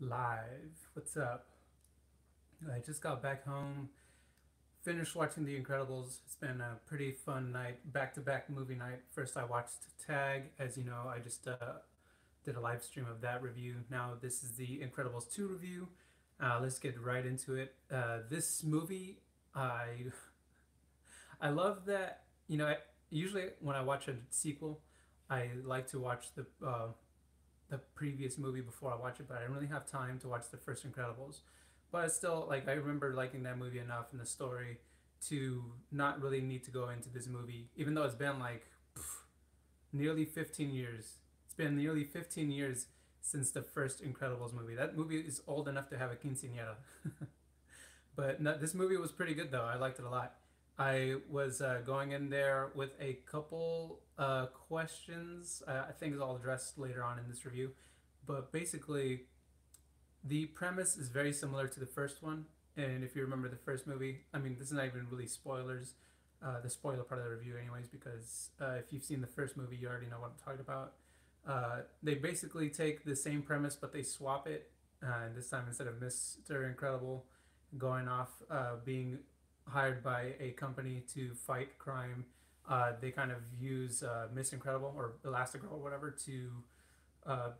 Live. What's up? I just got back home, finished watching The Incredibles. It's been a pretty fun night, back to back movie night. First, I watched Tag. As you know, I just did a live stream of that review. Now, this is The Incredibles 2 review. Let's get right into it. This movie, I, I love that, usually when I watch a sequel, I like to watch the previous movie before I watch it, but I didn't really have time to watch the first Incredibles. But it's still, like, I remember liking that movie enough and the story to not really need to go into this movie, even though it's been like nearly 15 years. It's been nearly 15 years since the first Incredibles movie. That movie is old enough to have a quinceañera. But no, this movie was pretty good though. I liked it a lot. I was going in there with a couple questions. I think it's all addressed later on in this review. But basically, the premise is very similar to the first one. And if you remember the first movie, I mean, this is not even really spoilers, the spoiler part of the review, anyways, because if you've seen the first movie, you already know what I'm talking about. They basically take the same premise, but they swap it. And this time, instead of Mr. Incredible going off, being hired by a company to fight crime, they kind of use Miss Incredible or Elastigirl or whatever to uh,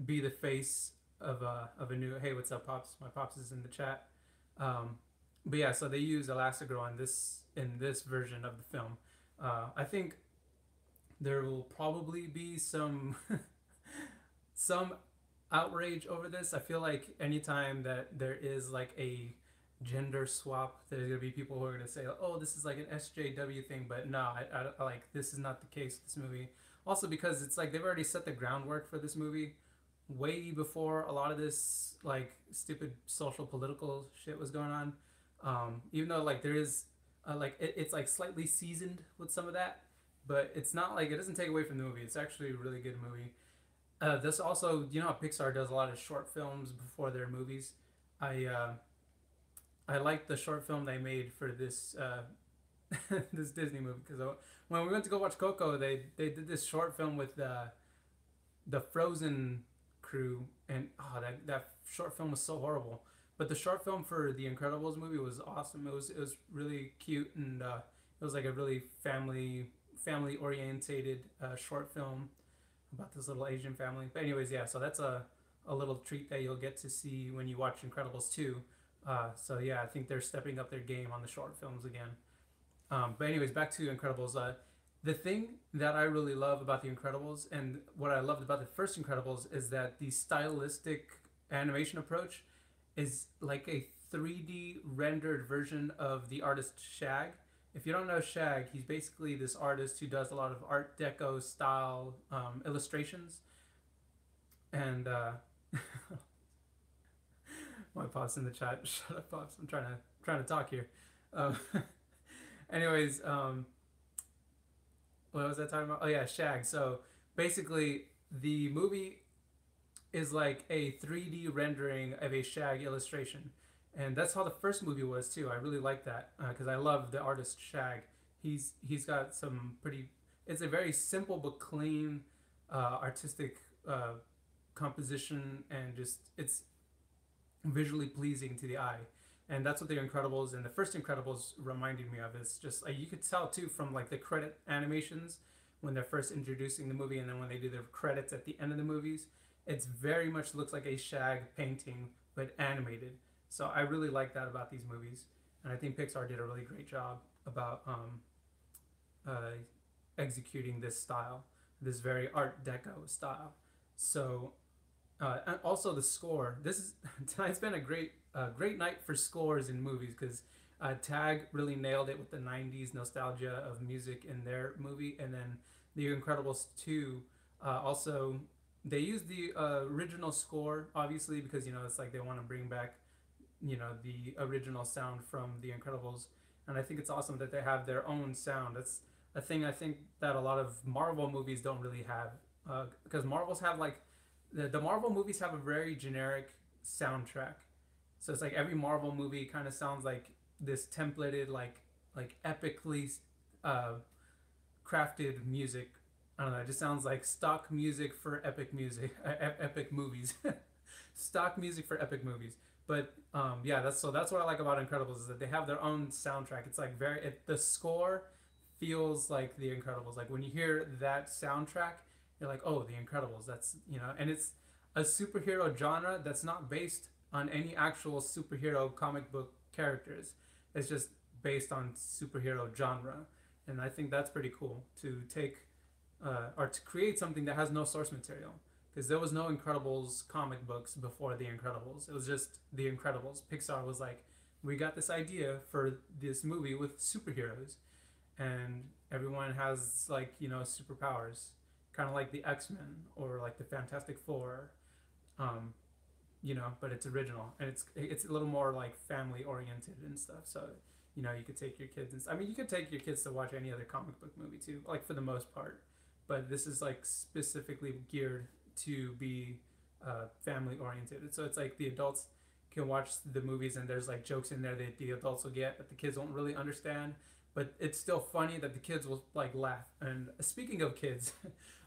be the face of a new. Hey, what's up, pops? My pops is in the chat. But yeah, so they use Elastigirl in this version of the film. I think there will probably be some some outrage over this. I feel like anytime that there is like a gender swap, there's gonna be people who are gonna say, "Oh, this is like an SJW thing," but no, I like this is not the case with this movie. Also, because it's like they've already set the groundwork for this movie way before a lot of this like stupid social political shit was going on. Even though like there is it's like slightly seasoned with some of that, but it's not like it doesn't take away from the movie. It's actually a really good movie. This also, how Pixar does a lot of short films before their movies. I uh, I liked the short film they made for this this Disney movie because when we went to go watch Coco, they did this short film with the Frozen crew, and that short film was so horrible. But the short film for the Incredibles movie was awesome. It was really cute, and it was like a really family orientated short film about this little Asian family. But anyways, yeah. So that's a little treat that you'll get to see when you watch Incredibles 2. So yeah, I think they're stepping up their game on the short films again. But anyways, back to Incredibles. The thing that I really love about the Incredibles and what I loved about the first Incredibles is that the stylistic animation approach is like a 3D rendered version of the artist Shag. If you don't know Shag, he's basically this artist who does a lot of Art Deco style illustrations. And my pops in the chat. Shut up, pops. I'm trying to talk here. Um, anyways, what was I talking about? Oh yeah, Shag. So basically, the movie is like a 3D rendering of a Shag illustration, and that's how the first movie was too. I really like that because I love the artist Shag. He's got some pretty. It's a very simple but clean, artistic composition, and just it's visually pleasing to the eye. And that's what the Incredibles and the first Incredibles reminded me of. It's just like you could tell too from like the credit animations when they're first introducing the movie, and then when they do the credits at the end of the movies, it's very much looks like a Shag painting but animated. So I really like that about these movies, and I think Pixar did a really great job about uh, executing this style, this very Art Deco style. So and also the score. This is tonight's been a great night for scores in movies because Tag really nailed it with the '90s nostalgia of music in their movie, and then The Incredibles 2. Also, they used the original score obviously because it's like they want to bring back the original sound from The Incredibles, and I think it's awesome that they have their own sound. That's a thing I think that a lot of Marvel movies don't really have because Marvels have like the Marvel movies have a very generic soundtrack. So it's like every Marvel movie kind of sounds like this templated, like epically uh, crafted music. I don't know. It just sounds like stock music for epic music, epic movies. stock music for epic movies. But yeah, that's what I like about Incredibles is that they have their own soundtrack. It's like the score feels like The Incredibles. Like when you hear that soundtrack, you're like, oh, The Incredibles. That's and it's a superhero genre that's not based on any actual superhero comic book characters. It's just based on superhero genre, and I think that's pretty cool to take or to create something that has no source material because there was no Incredibles comic books before The Incredibles. It was just The Incredibles. Pixar was like, we got this idea for this movie with superheroes, and everyone has like superpowers, kind of like the X-Men or like the Fantastic Four, um, but it's original and it's a little more like family oriented and stuff. So you could take your kids and I mean you could take your kids to watch any other comic book movie too, like for the most part, but this is like specifically geared to be family oriented. So it's like the adults can watch the movies and there's like jokes in there that the adults will get but the kids won't really understand, but it's still funny that the kids will like laugh. And speaking of kids,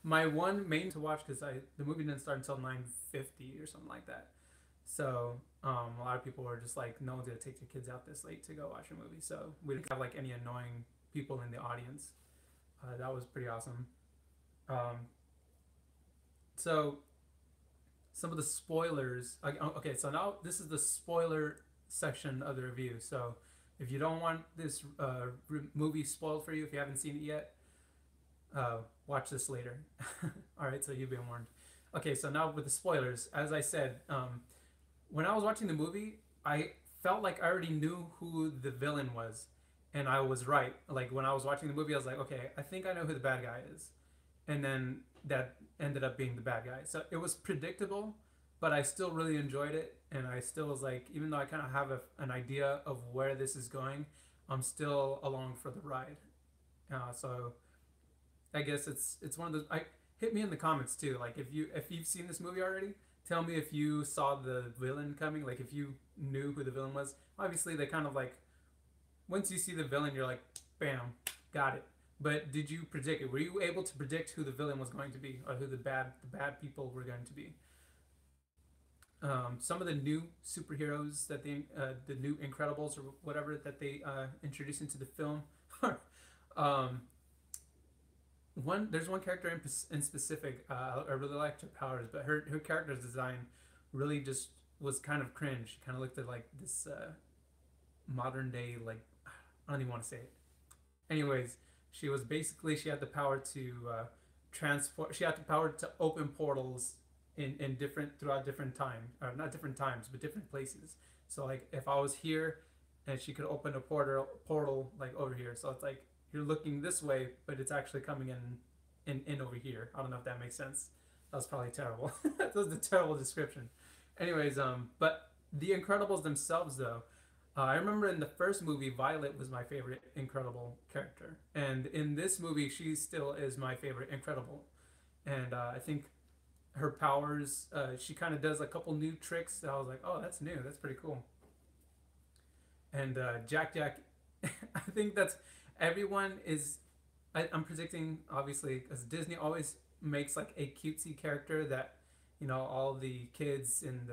my one main to watch because the movie didn't start until 9:50 or something like that. So a lot of people were just like, no one's gonna take their kids out this late to go watch a movie. So we didn't have like any annoying people in the audience. That was pretty awesome. Um, so some of the spoilers. Okay, so now this is the spoiler section of the review. So if you don't want this movie spoiled for you, if you haven't seen it yet, watch this later. All right, so you've been warned. Okay, so now with the spoilers, as I said, when I was watching the movie, I felt like I already knew who the villain was, and I was right. Like when I was watching the movie, I was like, okay, I think I know who the bad guy is, and then that ended up being the bad guy. So it was predictable, but I still really enjoyed it, and I still was like, even though I kind of have an idea of where this is going, I'm still along for the ride. So I guess it's one of those. I hit me in the comments too. Like if you've seen this movie already, tell me if you saw the villain coming. Like if you knew who the villain was. Obviously, they kind of like once you see the villain, you're like, bam, got it. But did you predict it? Were you able to predict who the villain was going to be, or who the bad people were going to be? Some of the new superheroes that the new Incredibles or whatever that they introduced into the film. um, there's one character in specific. I really liked her powers, but her character's design really just was kind of cringe. She kind of looked at like this modern day like I don't even want to say it. Anyways, she had the power to transport. She had the power to open portals in different throughout different time or not different times but different places. So like if I was here and she could open a portal like over here. So it's like you're looking this way, but it's actually coming in over here. I don't know if that makes sense. That was probably terrible. That was a terrible description. Anyways, but the Incredibles themselves, though, I remember in the first movie, Violet was my favorite Incredible character, and in this movie, she still is my favorite Incredible. And I think her powers, she kind of does a couple new tricks that I was like, oh, that's new. That's pretty cool. And Jack Jack, I think that's everyone is. I'm predicting obviously because Disney always makes like a cutesy character that all the kids and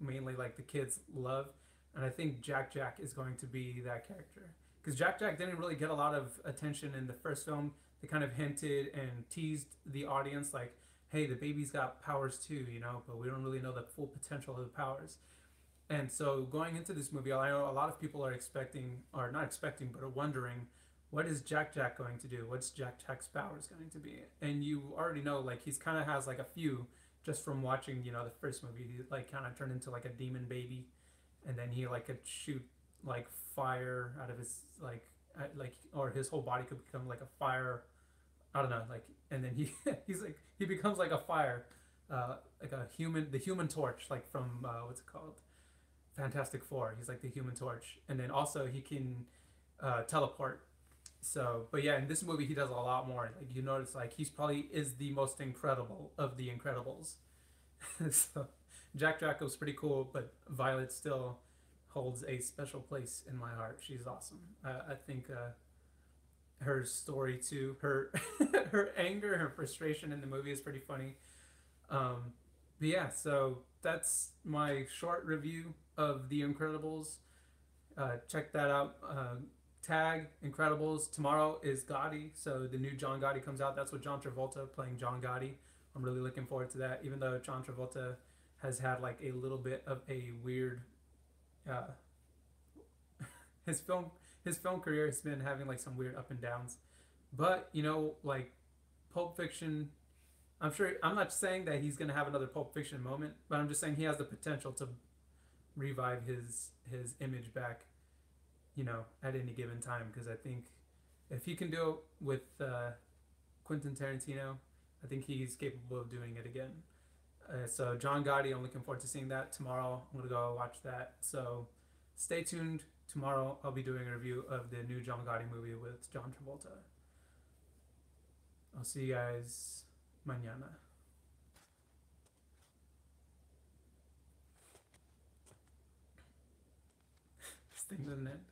mainly like the kids love, and I think Jack Jack is going to be that character because Jack Jack didn't really get a lot of attention in the first film. They kind of hinted and teased the audience like, hey, the baby's got powers too, but we don't really know the full potential of the powers. And so going into this movie, I know a lot of people are expecting, or not expecting, but are wondering, what is Jack Jack going to do? What's Jack Jack's powers going to be? And you already know, like, he's kind of has like a few just from watching, the first movie. He like kind of turned into like a demon baby, and then he like could shoot like fire out of his or his whole body could become like a fire. I don't know, like, and then he he becomes like a fire, like a human, the Human Torch, like from what's it called? Fantastic Four. He's like the Human Torch, and then also he can teleport. So, but yeah, in this movie he does a lot more. Like you notice, like he's probably is the most incredible of the Incredibles. So, Jack Jack was pretty cool, but Violet still holds a special place in my heart. She's awesome. I think her story too, her her anger, her frustration in the movie is pretty funny. But yeah, so that's my short review of The Incredibles. Check that out. Tag Incredibles. Tomorrow is Gotti, so the new John Gotti comes out. That's with John Travolta playing John Gotti. I'm really looking forward to that. Even though John Travolta has had like a little bit of a weird, uh, his film career has been having like some weird up and downs. But you know, like Pulp Fiction, I'm sure. I'm not saying that he's gonna have another Pulp Fiction moment, but I'm just saying he has the potential to revive his image back, you know, at any given time. Because I think if he can do it with Quentin Tarantino, I think he's capable of doing it again. So John Gotti, I'm looking forward to seeing that tomorrow. I'm gonna go watch that. So stay tuned. Tomorrow I'll be doing a review of the new John Gotti movie with John Travolta. I'll see you guys mañana. This thing doesn't end.